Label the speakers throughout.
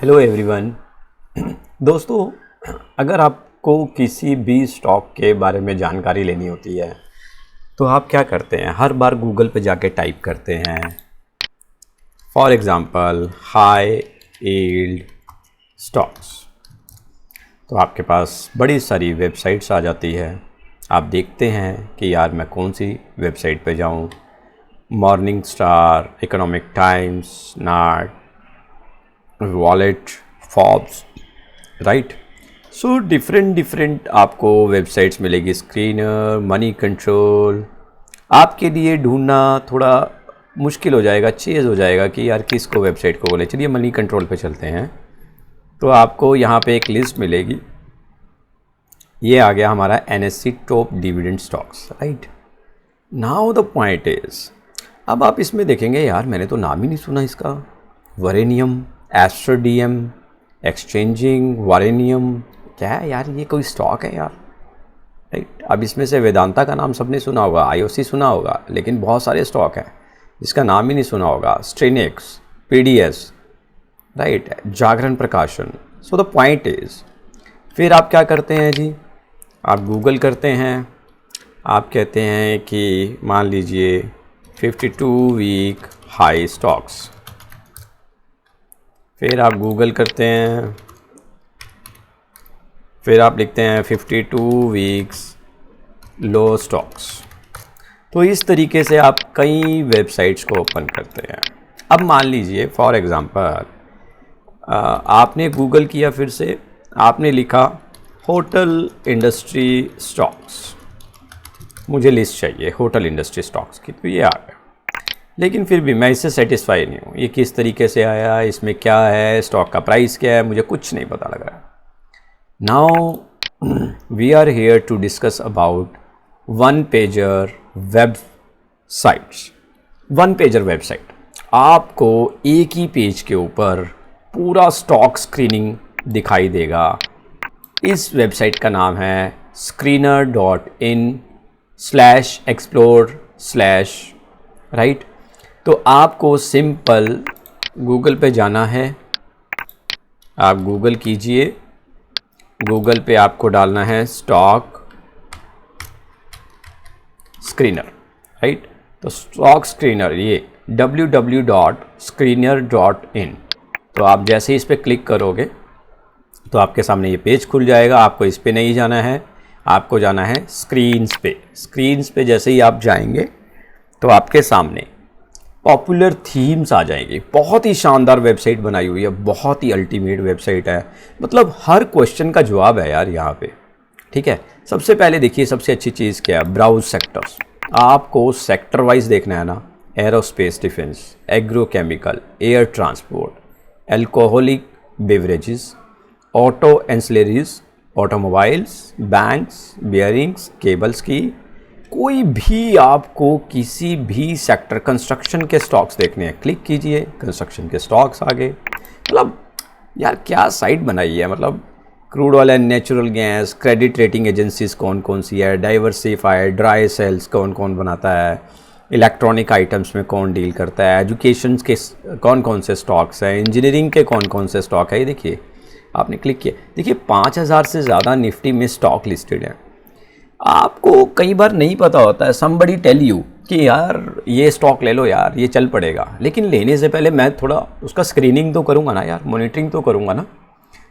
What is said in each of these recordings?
Speaker 1: Hello everyone. दोस्तों, अगर आपको किसी भी स्टॉक के बारे में जानकारी लेनी होती है तो आप क्या करते हैं? हर बार गूगल पे जाके टाइप करते हैं, for example high yield stocks. तो आपके पास बड़ी सारी वेबसाइट्स आ जाती है। आप देखते हैं कि यार मैं कौन सी वेबसाइट पे जाऊं, मॉर्निंग स्टार, इकोनॉमिक टाइम्स, नार्ड, wallet, Forbes, right. So different आपको वेबसाइट्स मिलेगी, स्क्रीनर, मनी कंट्रोल। आपके लिए ढूंढना थोड़ा मुश्किल हो जाएगा, चेज़ हो जाएगा कि यार किसको वेबसाइट को बोले। चलिए मनी कंट्रोल पे चलते हैं। तो आपको यहाँ पे एक लिस्ट मिलेगी। ये आ गया हमारा NSE top dividend stocks, right. Now the point is, अब आप इसमें देखेंगे यार मैंने तो नाम ही नहीं सुना इसका। वरेनियम, एस्ट्रोडीएम, एक्सचेंजिंग, वारेनियम, क्या है यार, ये कोई स्टॉक है यार, राइट। अब इसमें से वेदांता का नाम सबने सुना होगा, IOC सुना होगा, लेकिन बहुत सारे स्टॉक हैं जिसका नाम ही नहीं सुना होगा। स्ट्रेनेक्स, PDS, राइट, जागरण प्रकाशन। सो द पॉइंट इज, फिर आप क्या करते हैं जी, आप गूगल करते हैं। आप कहते हैं कि मान लीजिए 52 वीक हाई स्टॉक्स। फिर आप गूगल करते हैं, फिर आप लिखते हैं 52 वीक्स लो स्टॉक्स। तो इस तरीके से आप कई वेबसाइट्स को ओपन करते हैं। अब मान लीजिए फॉर एग्ज़ाम्पल आपने गूगल किया, फिर से आपने लिखा होटल इंडस्ट्री स्टॉक्स। मुझे लिस्ट चाहिए होटल इंडस्ट्री स्टॉक्स की, तो ये आ गया। लेकिन फिर भी मैं इससे सेटिस्फाई नहीं हूँ। ये किस तरीके से आया, इसमें क्या है, स्टॉक का प्राइस क्या है, मुझे कुछ नहीं पता लग रहा है। Now we are here to discuss about one pager websites. One pager website आपको एक ही पेज के ऊपर पूरा स्टॉक स्क्रीनिंग दिखाई देगा। इस वेबसाइट का नाम है screener.in/explore/, राइट। तो आपको सिंपल गूगल पे जाना है। आप गूगल कीजिए, गूगल पे आपको डालना है स्टॉक स्क्रीनर, राइट। तो स्टॉक स्क्रीनर, ये www.screener.in। तो आप जैसे ही इस पर क्लिक करोगे तो आपके सामने ये पेज खुल जाएगा। आपको इस पे नहीं जाना है, आपको जाना है स्क्रीन्स पे। स्क्रीन्स पे जैसे ही आप जाएंगे तो आपके सामने पॉपुलर थीम्स आ जाएंगी। बहुत ही शानदार वेबसाइट बनाई हुई है, बहुत ही अल्टीमेट वेबसाइट है। मतलब हर क्वेश्चन का जवाब है यार यहाँ पे, ठीक है। सबसे पहले देखिए, सबसे अच्छी चीज़ क्या है, ब्राउज सेक्टर्स। आपको सेक्टर वाइज देखना है ना, aerospace defence, agrochemical, air transport, alcoholic beverages, auto ancillaries, automobiles, banks, bearings, cables की। कोई भी आपको किसी भी सेक्टर, कंस्ट्रक्शन के स्टॉक्स देखने हैं, क्लिक कीजिए, कंस्ट्रक्शन के स्टॉक्स आ गए। मतलब यार क्या साइट बनाई है। मतलब crude oil and natural gas, credit rating agencies कौन कौन सी है, डाइवर्सिफाइड, ड्राई सेल्स कौन कौन बनाता है, इलेक्ट्रॉनिक आइटम्स में कौन डील करता है, एजुकेशन के कौन कौन से स्टॉक्स हैं, इंजीनियरिंग के कौन कौन से स्टॉक है। ये देखिए, आपने क्लिक किया, देखिए 5000 से ज़्यादा निफ्टी में स्टॉक लिस्टेड है। आपको कई बार नहीं पता होता है, समबडी टेल यू कि यार ये स्टॉक ले लो यार, ये चल पड़ेगा, लेकिन लेने से पहले मैं थोड़ा उसका स्क्रीनिंग तो करूँगा ना यार, मॉनिटरिंग तो करूँगा ना।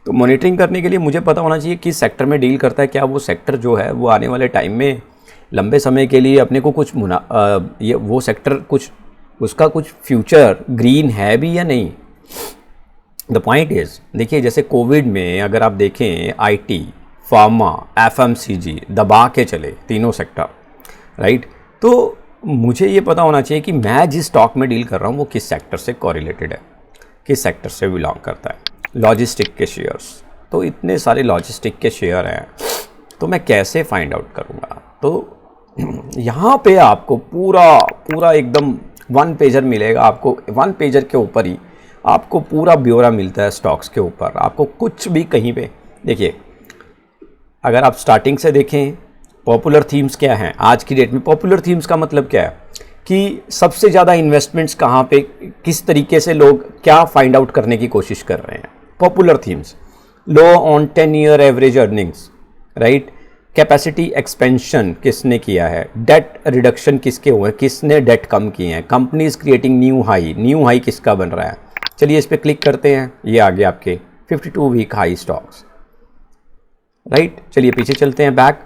Speaker 1: तो मॉनिटरिंग करने के लिए मुझे पता होना चाहिए किस सेक्टर में डील करता है, क्या वो सेक्टर जो है वो आने वाले टाइम में लंबे समय के लिए अपने को कुछ ये वो सेक्टर कुछ उसका कुछ फ्यूचर ग्रीन है भी या नहीं। द पॉइंट इज, देखिए जैसे कोविड में अगर आप देखें IT, फार्मा, FMCG दबा के चले तीनों सेक्टर, राइट। तो मुझे ये पता होना चाहिए कि मैं जिस स्टॉक में डील कर रहा हूँ वो किस सेक्टर से कोरिलेटेड है, किस सेक्टर से बिलोंग करता है। लॉजिस्टिक के शेयर्स, तो इतने सारे लॉजिस्टिक के शेयर हैं, तो मैं कैसे फाइंड आउट करूँगा। तो यहाँ पे आपको पूरा एकदम वन पेजर मिलेगा। आपको वन पेजर के ऊपर ही आपको पूरा ब्यौरा मिलता है स्टॉक्स के ऊपर। आपको कुछ भी कहीं पे देखिए, अगर आप स्टार्टिंग से देखें पॉपुलर थीम्स क्या हैं आज की डेट में। पॉपुलर थीम्स का मतलब क्या है कि सबसे ज़्यादा इन्वेस्टमेंट्स कहाँ पे, किस तरीके से लोग क्या फाइंड आउट करने की कोशिश कर रहे हैं। Popular themes, low on 10-year average earnings, right, capacity expansion किसने किया है, डेट रिडक्शन किसके हुए, किसने डेट कम किए हैं, कंपनीज क्रिएटिंग न्यू हाई किसका बन रहा है। चलिए इस पर क्लिक करते हैं, ये आ गया आपके 52 वीक हाई स्टॉक्स, राइट। चलिए पीछे चलते हैं, बैक,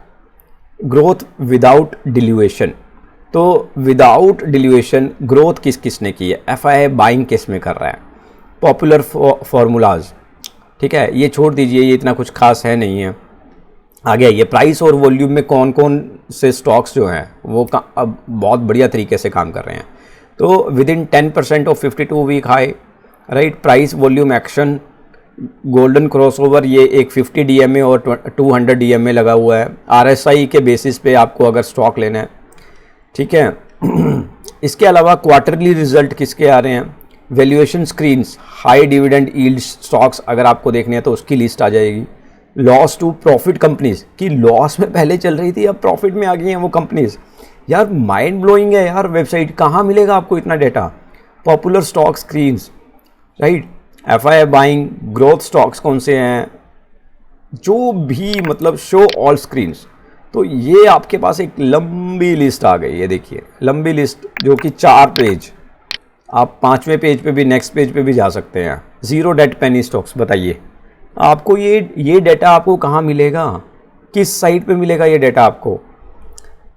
Speaker 1: ग्रोथ विदाउट डिल्यूएशन, तो विदाउट डिल्यूएशन ग्रोथ किसने की है, एफआई बाइंग किस में कर रहा है, पॉपुलर फॉर्मूलाज, ठीक है, ये छोड़ दीजिए, ये इतना कुछ खास है नहीं है। आगे ये प्राइस और वॉल्यूम में कौन कौन से स्टॉक्स जो हैं वो अब बहुत बढ़िया तरीके से काम कर रहे हैं। तो within 10% of 52 week high, right, price volume action, golden crossover, ये एक 50 DMA और 200 DMA लगा हुआ है, RSI के बेसिस पे आपको अगर स्टॉक लेना है, ठीक है। इसके अलावा क्वार्टरली रिजल्ट किसके आ रहे हैं, valuation screens, high dividend yield stocks अगर आपको देखने हैं तो उसकी लिस्ट आ जाएगी। लॉस टू प्रॉफिट कंपनीज की लॉस में पहले चल रही थी अब प्रॉफिट में आ गई हैं वो कंपनीज। यार माइंड ब्लोइंग है यार, वेबसाइट कहाँ मिलेगा आपको इतना data. Popular stock screens, right, FI buying, growth stocks कौन से हैं, जो भी मतलब शो ऑल स्क्रीन्स। तो ये आपके पास एक लंबी लिस्ट आ गई है, देखिए लंबी लिस्ट जो कि 4 पेज, आप 5वें पेज पे भी, नेक्स्ट पेज पे भी जा सकते हैं। जीरो डेट पेनी स्टॉक्स, बताइए आपको ये डेटा आपको कहाँ मिलेगा, किस साइट पे मिलेगा ये डेटा आपको।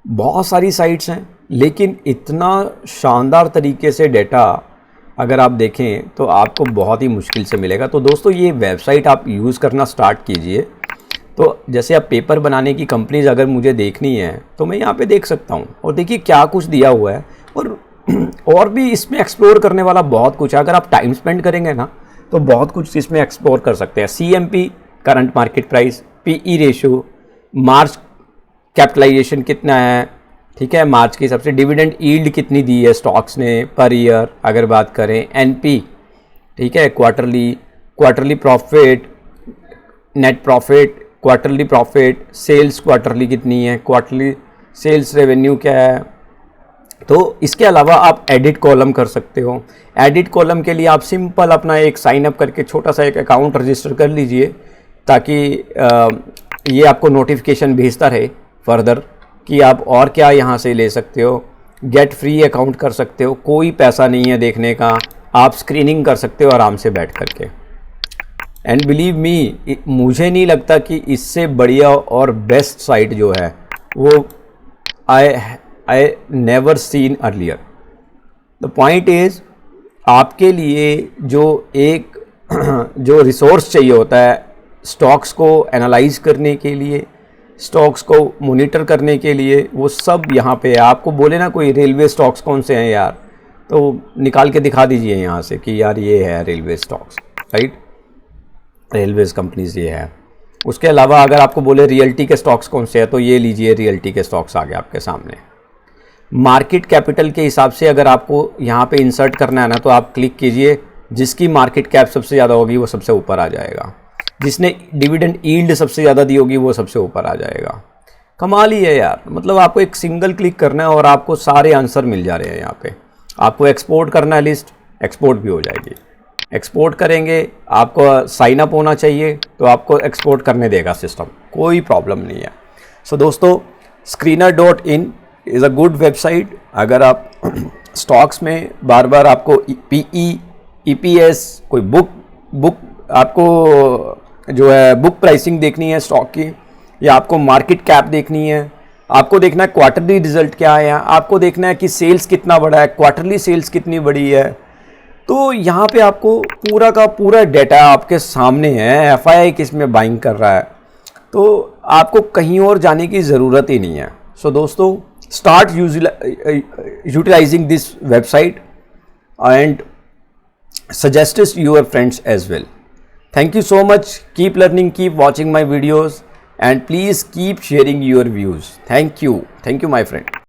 Speaker 1: बहुत सारी साइट्स हैं लेकिन इतना शानदार तरीके से डेटा अगर आप देखें तो आपको बहुत ही मुश्किल से मिलेगा। तो दोस्तों ये वेबसाइट आप यूज़ करना स्टार्ट कीजिए। तो जैसे आप पेपर बनाने की कंपनीज अगर मुझे देखनी है तो मैं यहाँ पे देख सकता हूँ, और देखिए क्या कुछ दिया हुआ है, और भी इसमें एक्सप्लोर करने वाला बहुत कुछ है। अगर आप टाइम स्पेंड करेंगे ना तो बहुत कुछ इसमें एक्सप्लोर कर सकते हैं। CMP current market price, PE ratio, market capitalization कितना है, ठीक है, मार्च के हिसाब से डिविडेंड यील्ड कितनी दी है स्टॉक्स ने पर ईयर अगर बात करें, NP, ठीक है, quarterly profit, net profit, quarterly profit, sales quarterly कितनी है, क्वार्टरली सेल्स रेवेन्यू क्या है। तो इसके अलावा आप एडिट कॉलम कर सकते हो। एडिट कॉलम के लिए आप सिंपल अपना एक साइन अप करके छोटा सा एक अकाउंट रजिस्टर कर लीजिए ताकि ये आपको नोटिफिकेशन भेजता रहे फर्दर कि आप और क्या यहाँ से ले सकते हो। गेट फ्री अकाउंट कर सकते हो, कोई पैसा नहीं है देखने का, आप स्क्रीनिंग कर सकते हो आराम से बैठ करके। एंड बिलीव मी, मुझे नहीं लगता कि इससे बढ़िया और बेस्ट साइट जो है वो I never seen earlier. The point is, आपके लिए जो रिसोर्स चाहिए होता है स्टॉक्स को एनालाइज करने के लिए, स्टॉक्स को मॉनिटर करने के लिए, वो सब यहाँ पे है। आपको बोले ना कोई रेलवे स्टॉक्स कौन से हैं यार, तो निकाल के दिखा दीजिए यहाँ से कि यार ये है railway stocks, right, railways companies ये है। उसके अलावा अगर आपको बोले रियल्टी के स्टॉक्स कौन से हैं तो ये लीजिए, रियल्टी के स्टॉक्स आ गए आपके सामने। मार्केट कैपिटल के हिसाब से अगर आपको यहाँ पे इंसर्ट करना है ना तो आप क्लिक कीजिए, जिसकी मार्केट कैप सबसे ज़्यादा होगी वो सबसे ऊपर आ जाएगा, जिसने डिविडेंड यील्ड सबसे ज़्यादा दी होगी वो सबसे ऊपर आ जाएगा। कमाल ही है यार, मतलब आपको एक सिंगल क्लिक करना है और आपको सारे आंसर मिल जा रहे हैं यहाँ पे। आपको एक्सपोर्ट करना है लिस्ट, एक्सपोर्ट भी हो जाएगी। एक्सपोर्ट करेंगे, आपको साइन अप होना चाहिए तो आपको एक्सपोर्ट करने देगा सिस्टम, कोई प्रॉब्लम नहीं है। सो दोस्तों, screener.in is a good website. अगर आप स्टॉक्स में बार बार आपको PE, EPS, कोई बुक आपको जो है बुक प्राइसिंग देखनी है स्टॉक की, या आपको मार्केट कैप देखनी है, आपको देखना है क्वार्टरली रिजल्ट क्या है, आपको देखना है कि सेल्स कितना बड़ा है, क्वार्टरली सेल्स कितनी बड़ी है, तो यहाँ पे आपको पूरा का पूरा डेटा आपके सामने है। FII किस में बाइंग कर रहा है, तो आपको कहीं और जाने की ज़रूरत ही नहीं है। सो दोस्तों, start utilizing this website and suggest it to your friends as well. Thank you so much. Keep learning, keep watching my videos, and please keep sharing your views. Thank you my friend.